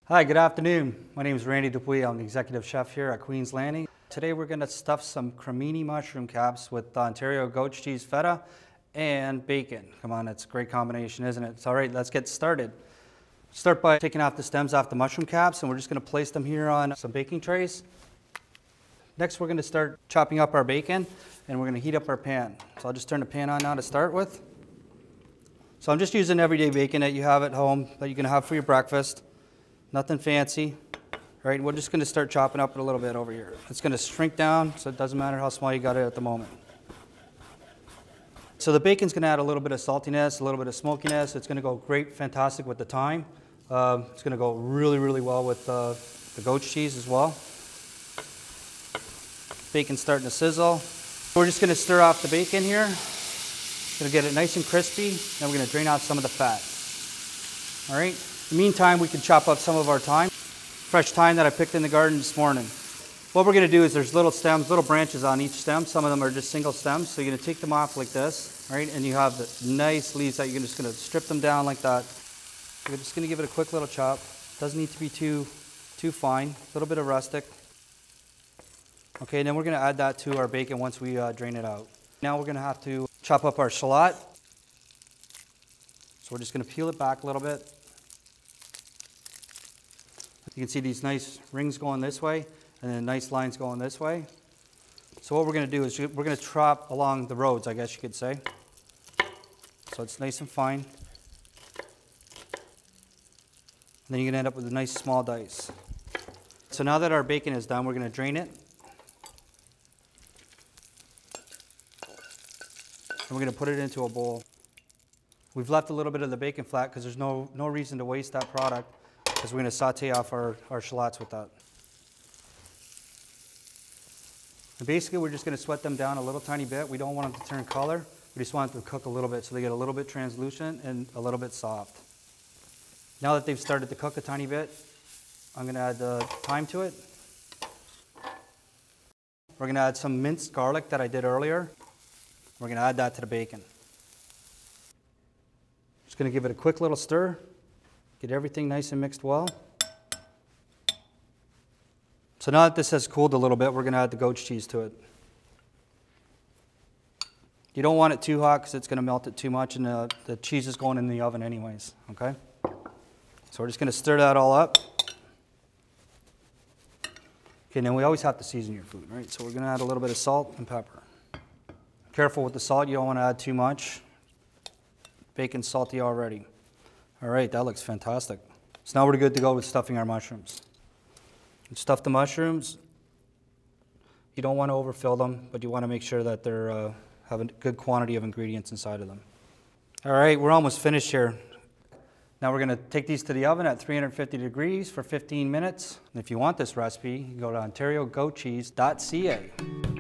Hi, good afternoon. My name is Randy Dupuis. I'm the executive chef here at Queen's Landing. Today we're going to stuff some cremini mushroom caps with Ontario goat cheese feta and bacon. Come on, it's a great combination, isn't it? All right, let's get started. Start by taking off the stems off the mushroom caps, and we're just going to place them here on some baking trays. Next, we're going to start chopping up our bacon, and we're going to heat up our pan. So I'll just turn the pan on now to start with. So I'm just using everyday bacon that you have at home that you can have for your breakfast. Nothing fancy, right? We're just going to start chopping up it a little bit over here. It's going to shrink down, so it doesn't matter how small you got it at the moment. So the bacon's going to add a little bit of saltiness, a little bit of smokiness. It's going to go great, fantastic with the thyme. It's going to go really, really well with the goat cheese as well. Bacon's starting to sizzle. We're just going to stir off the bacon here. Going to get it nice and crispy. Then we're going to drain out some of the fat. All right. In the meantime, we can chop up some of our thyme. Fresh thyme that I picked in the garden this morning. What we're going to do is there's little stems, little branches on each stem. Some of them are just single stems. So you're going to take them off like this, right? And you have the nice leaves that you're just going to strip them down like that. We're just going to give it a quick little chop. Doesn't need to be too fine. A little bit of rustic. Okay, and then we're going to add that to our bacon once we drain it out. Now we're going to have to chop up our shallot. So we're just going to peel it back a little bit. You can see these nice rings going this way and then nice lines going this way. So what we're going to do is we're going to chop along the roads, I guess you could say. So it's nice and fine. And then you're going to end up with a nice small dice. So now that our bacon is done, we're going to drain it. And we're going to put it into a bowl. We've left a little bit of the bacon flat because there's no reason to waste that product, because we're going to saute off our shallots with that. And basically we're just going to sweat them down a little tiny bit. We don't want them to turn color. We just want them to cook a little bit so they get a little bit translucent and a little bit soft. Now that they've started to cook a tiny bit, I'm going to add the thyme to it. We're going to add some minced garlic that I did earlier. We're going to add that to the bacon. Just going to give it a quick little stir. Get everything nice and mixed well. So now that this has cooled a little bit, we're going to add the goat cheese to it. You don't want it too hot because it's going to melt it too much, and the cheese is going in the oven anyways, okay? So we're just going to stir that all up. Okay, now we always have to season your food, right? So we're going to add a little bit of salt and pepper. Careful with the salt, you don't want to add too much. Bacon's salty already. All right, that looks fantastic. So now we're good to go with stuffing our mushrooms. Stuff the mushrooms. You don't want to overfill them, but you want to make sure that they're have a good quantity of ingredients inside of them. All right, we're almost finished here. Now we're going to take these to the oven at 350 degrees for 15 minutes. And if you want this recipe, you can go to ontariogoatcheese.ca.